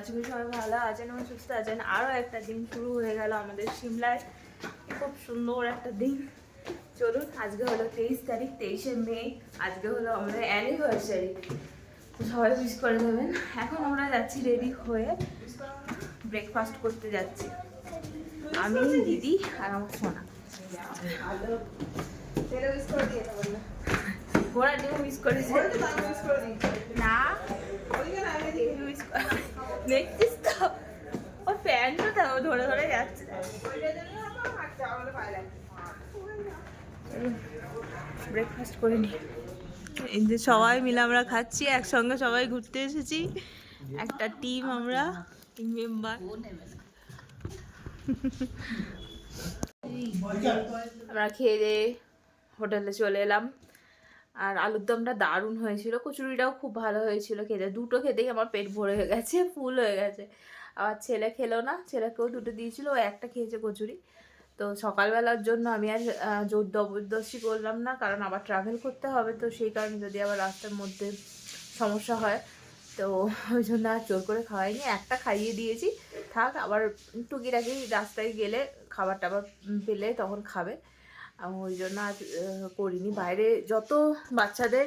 আজকে সবাই ভালো আছেন এবং সুস্থ আছেন। আরও একটা দিন শুরু হয়ে গেল আমাদের সিমলায়। খুব সুন্দর একটা দিন। চলুন, আজকে হলো 23 তারিখ, 23শে মে। আজকে হলো আমাদের অ্যানিভার্সারি, তো সবাই উইশ করে দেবেন। এখন আমরা যাচ্ছি রেডি হয়ে, ব্রেকফাস্ট করতে যাচ্ছি আমি, দিদি আর আমার সোনা। ঘোড়া ডিম মিস করেছে না, দেখছিস তো ও প্যান্টটা ধরে ধরে যাচ্ছে। ব্রেকফাস্ট করে নি, এই যে সবাই মিলে আমরা খাচ্ছি একসঙ্গে, সবাই ঘুরতে এসেছি, একটা টিম, আমরা টিম মেম্বার। আমরা খেয়ে দিয়ে হোটেলে চলে এলাম। আর আলুর দমটা দারুণ হয়েছিল, কচুরিটাও খুব ভালো হয়েছিল। খেতে দুটো খেতেই আমার পেট ভরে গেছে, ফুল হয়ে গেছে। আবার ছেলে খেলো না, ছেলেকেও দুটো দিয়েছিল, ও একটা খেয়েছে কচুরি। তো সকালবেলার জন্য আমি আর জোর জবরদস্তি করলাম না, কারণ আবার ট্রাভেল করতে হবে, তো সেই কারণে যদি আবার রাস্তার মধ্যে সমস্যা হয়, তো ওই জন্য আর জোর করে খাওয়াইনি, একটা খাইয়ে দিয়েছি। থাক, আবার টুকিটাকি রাস্তায় গেলে খাবার টাবার পেলে তখন খাবে, ওই জন্য আর করিনি। বাইরে যত বাচ্চাদের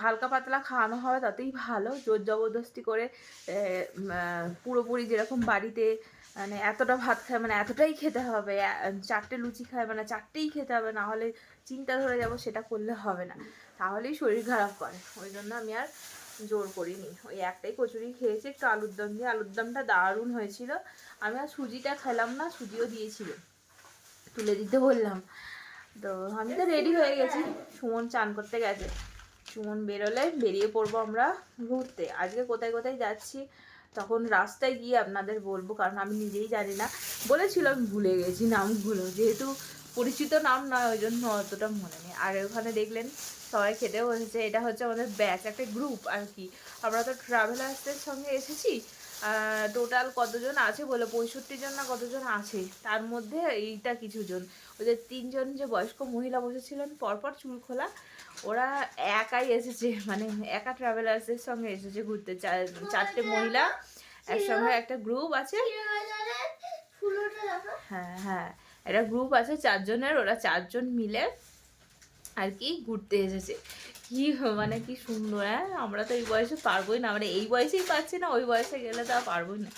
হালকা পাতলা খাওয়ানো হবে ততই ভালো। জোর জবরদস্তি করে পুরোপুরি যেরকম বাড়িতে মানে এতটা ভাত খায় মানে এতটাই খেতে হবে, চারটে লুচি খায় মানে চারটেই খেতে হবে, না হলে চিন্তা ধরে যাব, সেটা করলে হবে না, তাহলেই শরীর খারাপ করে। ওই জন্য আমি আর জোর করিনি, ওই একটাই কচুরি খেয়েছি একটু আলুর দম দিয়ে। আলুর দমটা দারুণ হয়েছিল। আমি আর সুজিটা খেলাম না, সুজিও দিয়েছিল, তুলে দিতে বললাম। তো আমি তো রেডি হয়ে গেছি, সুমন চান করতে গেছে, সুমন বেরোলে বেরিয়ে পড়বো আমরা ঘুরতে। আজকে কোথায় কোথায় যাচ্ছি তখন রাস্তায় গিয়ে আপনাদের বলবো, কারণ আমি নিজেই জানি না। বলেছিলাম, ভুলে গেছি নামগুলো, যেহেতু পরিচিত নাম নয় ওই জন্য অতটা মনে নেই। আর ওখানে দেখলেন সবাই খেতে বসেছে, এটা হচ্ছে আমাদের ব্যাচ, একটা গ্রুপ আর কি। আমরা তো ট্রাভেলার্সদের সঙ্গে এসেছি, টোটাল কতজন আছে বলে 65 জন না কতজন আছে, তার মধ্যে এইটা কিছু জন, ওদের 3 জন যে বয়স্ক মহিলা বসেছিলেন পরপর চুল খোলা, ওরা একাই এসেছে, মানে একা ট্রাভেলার্সদের সঙ্গে এসেছে ঘুরতে। চারটে মহিলা একসঙ্গে, একটা গ্রুপ আছে। হ্যাঁ হ্যাঁ, একটা গ্রুপ আছে 4 জনের, ওরা 4 জন মিলে আর কি ঘুরতে এসেছে। কি মানে কি সুন্দর। হ্যাঁ, আমরা তো এই বয়সে পারবোই না, মানে এই বয়সেই পাচ্ছি না, ওই বয়সে গেলে তো আর পারবোই না।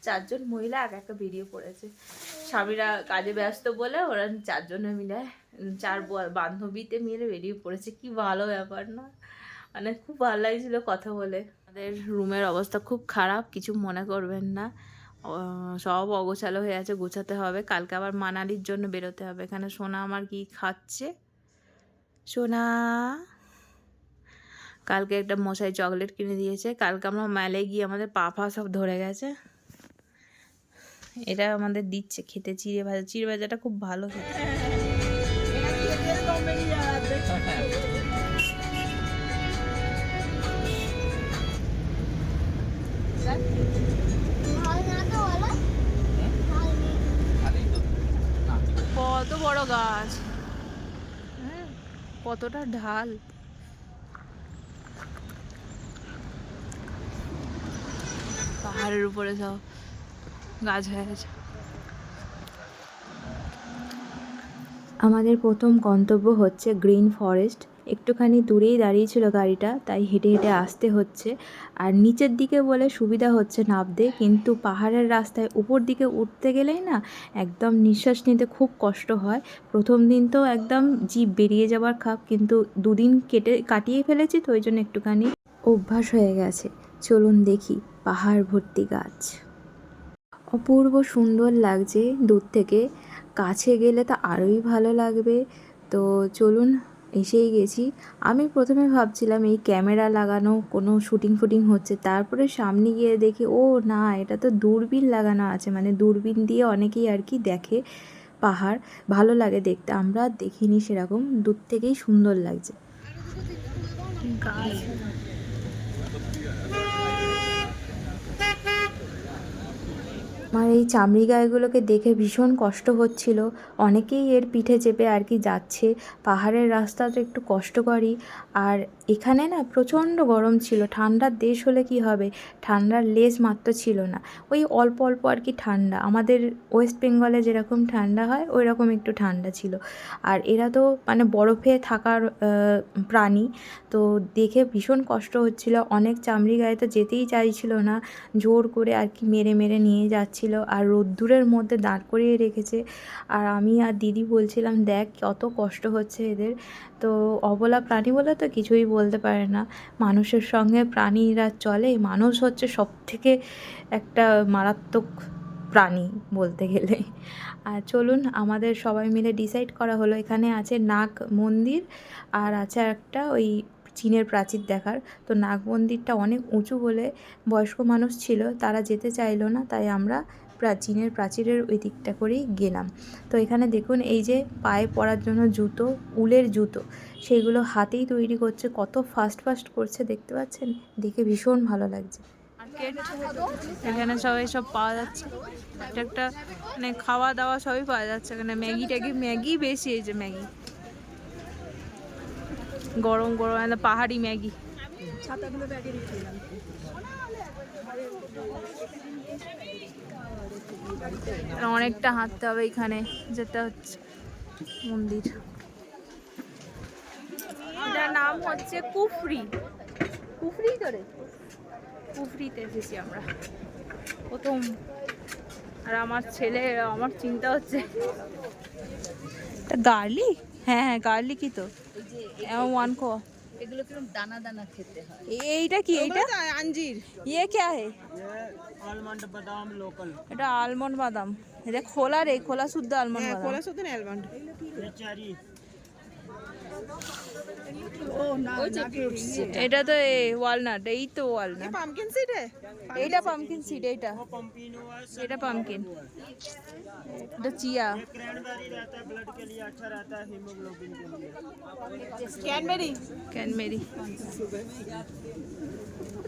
4 জন মহিলা এক একটা বেরিয়ে পড়েছে, স্বামীরা কাজে ব্যস্ত বলে ওরা 4 জনে মিলে, 4 বান্ধবীতে মিলে বেরিয়ে পড়েছে। কি ভালো ব্যাপার না, মানে খুব ভালো লাগছিল কথা বলে। আমাদের রুমের অবস্থা খুব খারাপ, কিছু মনে করবেন না, সব অগোছালো হয়ে আছে, গোছাতে হবে। কালকে আবার মানালির জন্য বেরোতে হবে। এখানে সোনা আমার কি খাচ্ছে, সোনা কালকে একটা মশাই চকলেট কিনে দিয়েছে। কালকে আমরা মেলে গিয়ে আমাদের পা ফা সব ধরে গেছে। এটা আমাদের দিচ্ছে খেতে চিড়ে ভাজা, চিড়ে ভাজাটা খুব ভালো খেতে। কত বড় গাছ, হ্যাঁ, কতটা ঢাল। পাহাড়ের উপরে সব গাছ হয়ে গেছে। আমাদের প্রথম গন্তব্য হচ্ছে গ্রিন ফরেস্ট। একটুখানি দূরেই দাঁড়িয়েছিল গাড়িটা, তাই হেঁটে হেঁটে আসতে হচ্ছে। আর নিচের দিকে বলে সুবিধা হচ্ছে নামতে, কিন্তু পাহাড়ের রাস্তায় উপর দিকে উঠতে গেলেই না একদম নিঃশ্বাস নিতে খুব কষ্ট হয়। প্রথম দিন তো একদম জিভ বেরিয়ে যাবার খাপ, কিন্তু দুদিন কাটিয়ে ফেলেছি, তো ওই জন্য একটুখানি অভ্যাস হয়ে গেছে। চলুন দেখি, পাহাড় ভর্তি গাছ, অপূর্ব সুন্দর লাগছে দূর থেকে, কাছে গেলে তো আরোই ভালো লাগবে। তো চলুন, এসেই গেছি। আমি প্রথমে ভাবছিলাম এই ক্যামেরা লাগানো কোনো শুটিং ফুটিং হচ্ছে, তারপরে সামনে গিয়ে দেখি ও না, এটা তো দূরবীন লাগানো আছে, মানে দূরবীন দিয়ে অনেকেই আর কি দেখে পাহাড়, ভালো লাগে দেখতে। আমরা দেখিনি সেরকম, দূর থেকেই সুন্দর লাগছে গাছ। আমার এই চামড়ি গাইগুলোকে দেখে ভীষণ কষ্ট হচ্ছিল। অনেকেই এর পিঠে চেপে আর কি যাচ্ছে। পাহাড়ের রাস্তা তো একটু কষ্টকরই। আর এখানে না প্রচণ্ড গরম ছিল। ঠান্ডার দেশ হলে কি হবে, ঠান্ডার লেজ মাত্র ছিল না। ওই অল্প অল্প আর কি ঠান্ডা, আমাদের ওয়েস্ট বেঙ্গলে যেরকম ঠান্ডা হয় ওই রকম একটু ঠান্ডা ছিল। আর এরা তো মানে বরফে থাকার প্রাণী, তো দেখে ভীষণ কষ্ট হচ্ছিল। অনেক চামড়ি গায়ে তো যেতেই চাইছিল না, জোর করে আর কি মেরে মেরে নিয়ে যাচ্ছিল। আর রোদ্দুরের মধ্যে দাঁড় করিয়ে রেখেছে। আর আমি আর দিদি বলছিলাম, দেখ কত কষ্ট হচ্ছে এদের। তো অবলা প্রাণী বলে তো কিছুই বলতে পারে না। মানুষের সঙ্গে প্রাণীরা চলে, মানুষ হচ্ছে সবথেকে একটা মারাত্মক প্রাণী বলতে গেলে। আর চলুন, আমাদের সবাই মিলে ডিসাইড করা হলো এখানে আছে নাগ মন্দির আর আছে একটা ওই চীনের প্রাচীর দেখার। তো নাগ মন্দিরটা অনেক উঁচু বলে বয়স্ক মানুষ ছিল, তারা যেতে চাইলো না, তাই আমরা চীনের প্রাচীরের ওই দিকটা করেই গেলাম। তো এখানে দেখুন এই যে পায়ে পরার জন্য জুতো, উলের জুতো, সেইগুলো হাতেই তৈরি করছে, কত ফাস্ট ফাস্ট করছে দেখতে পাচ্ছেন, দেখে ভীষণ ভালো লাগছে। এখানে সবাই সব পাওয়া যাচ্ছে, একটা একটা মানে খাওয়া দাওয়া সবই পাওয়া যাচ্ছে এখানে। ম্যাগি ট্যাগি, ম্যাগি বেশি, এই যে ম্যাগি গরম গরম পাহাড়ি ম্যাগি। অনেকটা হাঁটতে হবে এখানে, যেটা হচ্ছে মন্দির। এটার নাম হচ্ছে কুফরি। কুফরি ধরে কুফরিতে এসেছি আমরা প্রথম। আর আমার ছেলে, আমার চিন্তা হচ্ছে গার্লিক। হ্যাঁ হ্যাঁ গার্লিকই তো। ওয়ান কো এগুলো কিরকম দানা দানা খেতে হয়। এইটা কি? এইটা अंजीर। ये क्या है? आलमंड बादाम लोकल। এটা আলমন্ড বাদাম। এটা খোলা রে, খোলা শুদ্ধ আলমন্ড বাদাম। খোলা শুধু আলমন্ড। ये चेरी। ও না, এটা তো ওয়ালনাট, এই তো ওয়ালনাট। পামকিন সিড है। এইটা পামকিন সিড, এইটা वो पम्पिनो है। এটা পামকিন, এটা চিয়া। ये क्रैनबेरी रहता है, ब्लड के लिए अच्छा रहता है, हीमोग्लोबिन के लिए। ক্যানবেরি। ক্যানবেরি।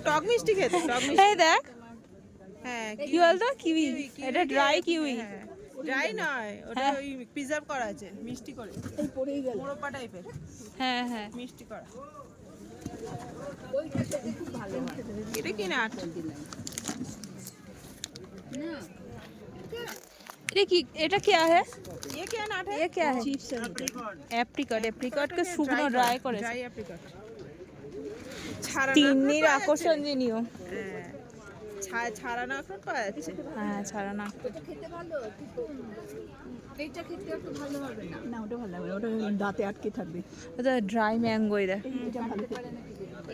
টক মিষ্টি খেতে, টক মিষ্টি। এই দেখ, হ্যাঁ কি বলতো, কিউই। এটা ড্রাই কিউই। ড্রাই নয়, ওটা ওই প্রিজার্ভ করা আছে মিষ্টি করে। এই পড়েই গেল মোরব্বা টাইপের। হ্যাঁ হ্যাঁ মিষ্টি করা। এটা কি না? ये की, এটা क्या है? ये क्या नाट है? ये क्या है? एप्रिकॉट। एप्रिकॉट के শুকনো ড্রাই করে ড্রাই অ্যাপ্রিকট। ছাড়া তিন্নির আকর্ষণীয়। ছাড়া না ফ্রুট পাওয়া যাচ্ছে। হ্যাঁ ছাড়া না। খেতে ভালো, এটা খেতে একটু ভালো হবে না। না ওটা ভালো হবে, ওটা দাঁতে আটকে থাকবে। ওটা ড্রাই ম্যাঙ্গো। এটা এটা ভালো।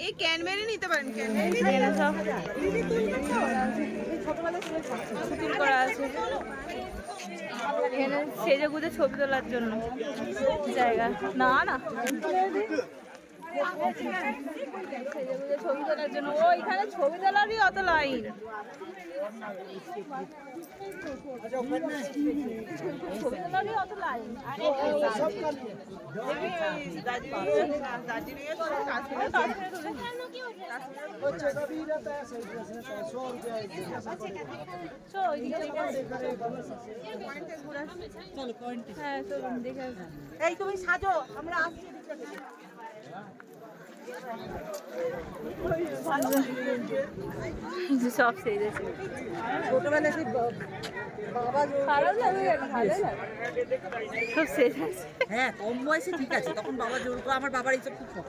এই ক্যানবেরি নিতে পারেন, ক্যানবেরি এখানে সব ফুটিং করা আছে। এখানে সেজে গুজে ছবি তোলার জন্য জায়গা। না না সেজে গুজে ছবি তোলার জন্য। ও এখানে ছবি তোলারই অত লাইন। ছবি তোলারই অত লাইন। হ্যাঁ চলুন দেখে। এই তুমি সাজো, আমরা আসছি। সব সেজেছে। ছোটবেলায় সেই বাবা খারাপ লাগে, ভালো লাগে, সব সেজেছে। হ্যাঁ কম বয়সে ঠিক আছে, তখন বাবা জোর করে। আমার বাবার এইসব খুব শখ।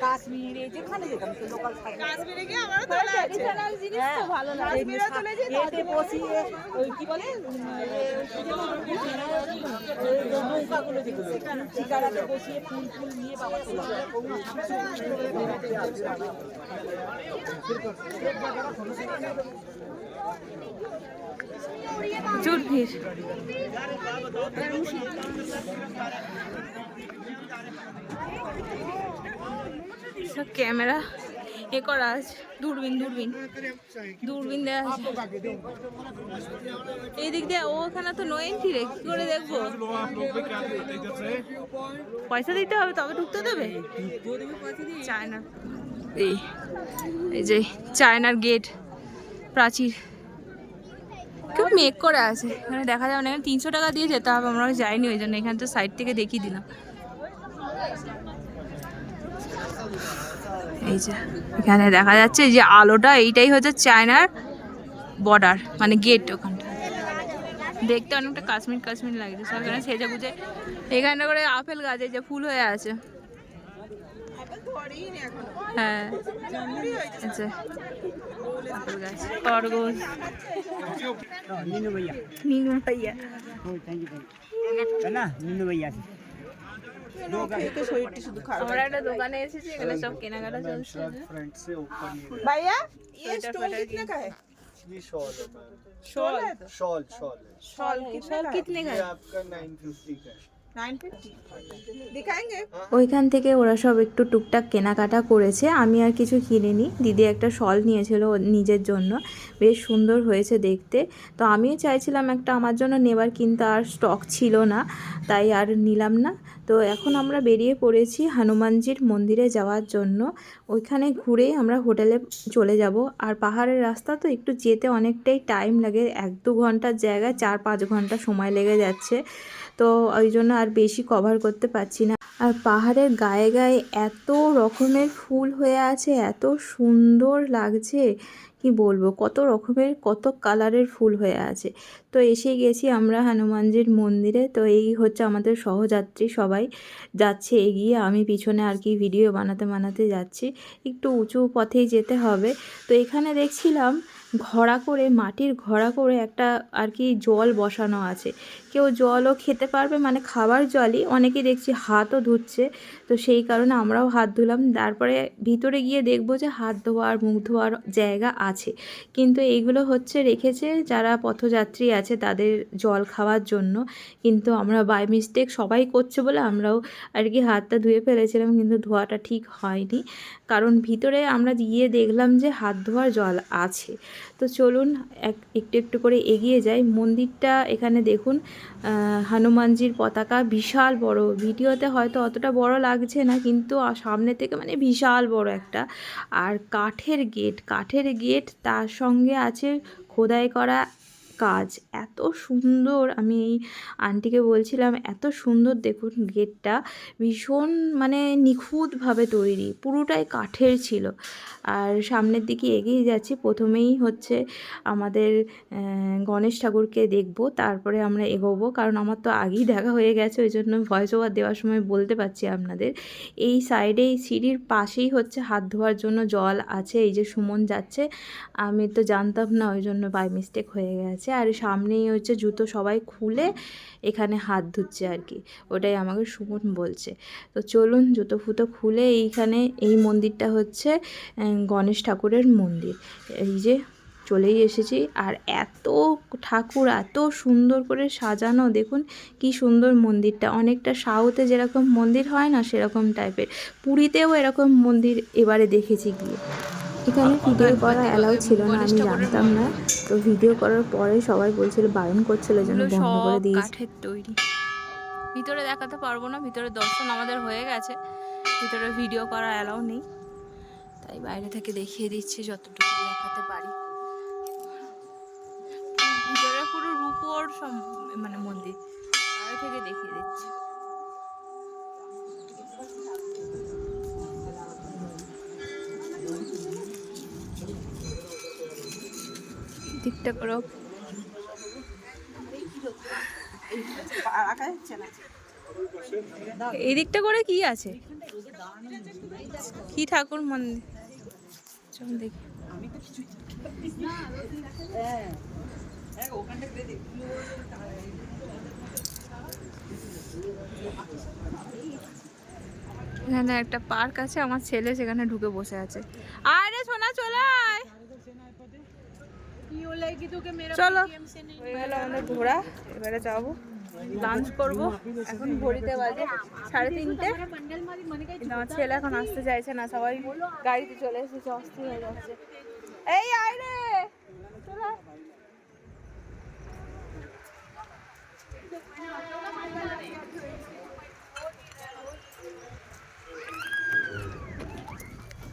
কাশ্মীরে যেখানে যেতাম লোকাল কাশ্মীরে গিয়ে আমারও তোলা আছে। ট্রেডিশনাল জিনিস তো ভালো লাগে। কাশ্মীরে চলে যেত, এতে বসিয়ে ওই কি বলে নৌকাগুলো যেগুলো শিকারাতে বসিয়ে ফুল ফুল নিয়ে বাবা তোলা। প্রচুর ভিড়। সব ক্যামেরা এ করা আছে, দূরবীন দূরবীন দূরবীন দেওয়া আছে। এই দিক দিয়ে ওখানে তো নো এন্ট্রি রে, কি করে দেখবো? পয়সা দিতে হবে তবে ঢুকতে দেবে। চায়না, এই যে চায়নার গেট, প্রাচীর। খুব মেক করে আছে, এখানে দেখা যাবে না, এখানে 300 টাকা দিয়ে যেতে হবে, আমরা যাইনি ওই জন্য এখানে তো সাইড থেকে দেখিয়ে দিলাম। এই যে এখানে দেখা যাচ্ছে যে আলোটা, এইটাই হচ্ছে চায়নার বর্ডার, মানে গেট। ওখানটা দেখতে অনেকটা কাশ্মীর কাশ্মীর লাগছে, সব এখানে সেজে গুজে। এখানে করে আপেল গাছে যে ফুল হয়ে আছে, হ্যাঁ আচ্ছা আপেল গাছ, খরগোশ, नीनू भैया नीनू भैया। थैंक यू है ना नीनू भैया से আমরা একটা দোকানে এসেছি, এখানে সব কেনাকাটা চলছে। फ्रंट से ऊपर नहीं भैया ये स्टोल स्टोल कितने का है? ये शॉल है मैम। शॉल शॉल शॉल है शॉल कितने का कितने का है? ये है? आपका 950 का है 950 दिखाएंगे। ওইখান থেকে ওরা সব একটু টুকটাক কেনাকাটা করেছে, আমি আর কিছু কিনিনি। দিদি একটা শল নিয়েছিল ওর নিজের জন্য, বেশ সুন্দর হয়েছে দেখতে। তো আমিও চাইছিলাম একটা আমার জন্য নেবার, কিন্তু আর স্টক ছিল না, তাই আর নিলাম না। তো এখন আমরা বেরিয়ে পড়েছি হনুমানজির মন্দিরে যাওয়ার জন্য। ওইখানে ঘুরে আমরা হোটেলে চলে যাব। আর পাহাড়ের রাস্তা তো একটু যেতে অনেকটাই টাইম লাগে, 1-2 ঘন্টার জায়গায় 4-5 ঘন্টা সময় লেগে যাচ্ছে। তো ওই জন্য আর বেশি কভার করতে পারছি না। আর পাহাড়ের গায়ে গায়ে এত রকমের ফুল হয়ে আছে, এত সুন্দর লাগছে কি বলবো, কত রকমের কত কালারের ফুল হয়ে আছে। তো এসে গেছি আমরা হনুমানজির মন্দিরে। তো এই হচ্ছে আমাদের সহযাত্রী, সবাই যাচ্ছে এগিয়ে, আমি পিছনে আর কি ভিডিও বানাতে বানাতে যাচ্ছি। একটু উঁচু পথেই যেতে হবে। তো এখানে দেখছিলাম ঘোড়া করে, মাটির ঘোড়া করে একটা আর কি জল বসানো আছে, কেউ জলও খেতে পারবে, মানে খাবার জলই। অনেকেই দেখছি হাতও ধুচ্ছে, তো সেই কারণে আমরাও হাত ধুলাম। তারপরে ভিতরে গিয়ে দেখবো যে হাত ধোয়ার মুখ ধোয়ার জায়গা আছে, কিন্তু এইগুলো হচ্ছে রেখেছে যারা পথযাত্রী আছে তাদের জল খাওয়ার জন্য। কিন্তু আমরা বাই মিস্টেক সবাই করছে বলে আমরাও আর কি হাতটা ধুয়ে ফেলেছিলাম, কিন্তু ধোয়াটা ঠিক হয়নি, কারণ ভিতরে আমরা গিয়ে দেখলাম যে হাত ধোয়ার জল আছে। তো চলুন একটু একটু করে এগিয়ে যাই। মন্দিরটা এখানে দেখুন, হনুমানজির পতাকা বিশাল বড়, ভিডিওতে হয়তো অতটা বড় লাগছে না, কিন্তু সামনে থেকে মানে বিশাল বড় একটা। আর কাঠের গেট, তার সঙ্গে আছে খোদাই করা কাজ, এত সুন্দর। আমি এই আন্টিকে বলছিলাম এত সুন্দর, দেখুন গেটটা ভীষণ মানে নিখুঁতভাবে তৈরি, পুরোটাই কাঠের ছিল। আর সামনের দিকে এগিয়ে যাচ্ছি, প্রথমেই হচ্ছে আমাদের গণেশ ঠাকুরকে দেখব, তারপরে আমরা এগোবো, কারণ আমার তো আগেই দেখা হয়ে গেছে, ওই জন্য ভয়েস ওভার দেওয়ার সময় বলতে পারছি আপনাদের। এই সাইডে এই সিঁড়ির পাশেই হচ্ছে হাত ধোয়ার জন্য জল আছে। এই যে সুমন যাচ্ছে, আমি তো জানতাম না, ওই জন্য বাই মিস্টেক হয়ে গেছে। আর সামনেই হচ্ছে জুতো সবাই খুলে এখানে হাত ধুচ্ছে আর কি, ওটাই আমাকে সুমন বলছে। তো চলুন জুতো ফুতো খুলে, এইখানে এই মন্দিরটা হচ্ছে গণেশ ঠাকুরের মন্দির। এই যে চলেই এসেছি। আর এত ঠাকুর এত সুন্দর করে সাজানো, দেখুন কি সুন্দর মন্দিরটা, অনেকটা সাউথে যেরকম মন্দির হয় না সেরকম টাইপের। পুরীতেও এরকম মন্দির এবারে দেখেছি গিয়ে। এখানে ভিডিও করা অ্যালাউ ছিল না, আমি জানতাম না। তো ভিডিও করার পরে সবাই বলছিল, বারণ করছিল, যেন বন্ধ করে দিয়েছি। কাঠের তৈরি, ভিতরে দেখাতে পারবো না, ভিতরে দর্শন আমাদের হয়ে গেছে, ভিতরে ভিডিও করা অ্যালাউ নেই, তাই বাইরে থেকে দেখিয়ে দিচ্ছি যতটুকু দেখাতে পারি। ভিতরে পুরো রূপোর মানে মন্দির, বাইরে থেকে দেখিয়ে দিচ্ছি। দিকটা করো, এই দিকটা করে কি আছে, কি ঠাকুর মন্দির, চল দেখি। এখানে একটা পার্ক আছে, আমার ছেলে সেখানে ঢুকে বসে আছে। আরে সোনা চলে আয়, চলো। হয়ে গেল আমাদের ঘোরা, এবারে যাবো লাঞ্চ করবো। এখন ঘড়িতে বাজে 3:30। কিন্তু আমার ছেলে এখন আসতে চাইছে না, সবাই গাড়িতে চলে এসেছে, অস্থির হয়ে যাচ্ছে। এই আয় রে, চলে আয়।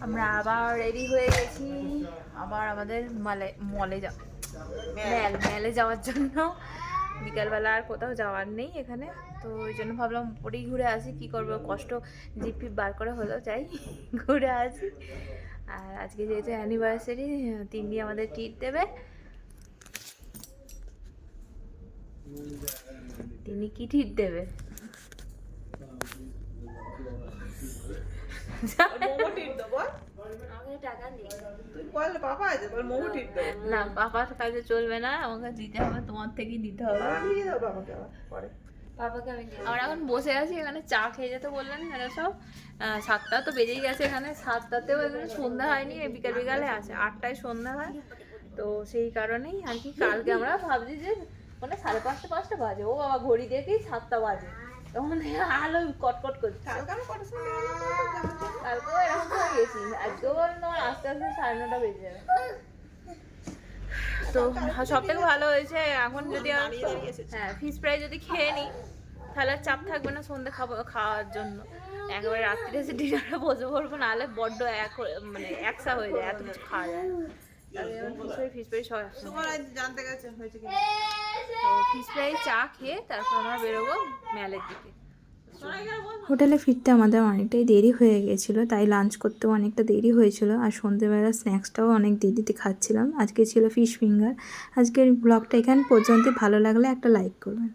আমরা আবার রেডি হয়ে গেছি, আবার আমাদের মলে যাব। মেলে যাওয়ার জন্য। বিকালবেলা আর কোথাও যাওয়ার নেই এখানে, তো ওই জন্য ভাবলাম উপরেই ঘুরে আসি। কি করবো, কষ্ট জিপ ফিপ বার করে হলেও যাই, ঘুরে আসি। আর আজকে যেহেতু অ্যানিভার্সারি, তিন্নি আমাদের ট্রিট দেবে। তিনি কি ট্রিট দেবে? না, পাপার কাছে চলবে না, আমাকে দিতে হবে, তোমার থেকেই দিতে হবে। পাপাকে আমরা এখন বসে আছি এখানে, চা খেয়ে যেতে বললেন এরা সব। 7টা তো বেজেই গেছে, এখানে 7টাতেও এখানে সন্ধ্যা হয়নি, বিকাল বিকালে আছে, 8টায় সন্ধ্যা হয়। তো সেই কারণেই আর কি কালকে আমরা ভাবছি যে মানে 5:30 বাজে, ও বাবা ঘড়ি দেখেই 7টা বাজে, তখন আলো কটকট করছে। কালকেও এরকম হয়ে গেছি, আজকেও তোমার আস্তে আস্তে 9:30 বেজে যাবে। তো সব থেকে ভালো হয়েছে এখন যদি ফিশ ফ্রাই যদি খেয়ে নিই তাহলে আর চাপ থাকবে না সন্ধ্যে খাওয়ার জন্য। একেবারে রাত্রিতে এসে ডিনারে বসে পড়বো, নাহলে বড্ড মানে একসা হয়ে যায়, এত কিছু খাওয়া যায় না। ফিশ ফ্রাই জানতে গেছে হয়েছে কি তো ফিশ ফ্রাই চা খেয়ে তারপর আমরা বেরোবো মেলের দিকে। হোটেলে ফিরতে আমাদের অনেকটাই দেরি হয়ে গেছিলো, তাই লাঞ্চ করতেও অনেকটা দেরি হয়েছিল। আর সন্ধ্যেবেলা স্ন্যাক্সটাও অনেক দেরিতে খাচ্ছিলাম। আজকে ছিল ফিশ ফিঙ্গার। আজকের ব্লগটা এখানে পর্যন্ত, ভালো লাগলে একটা লাইক করবেন।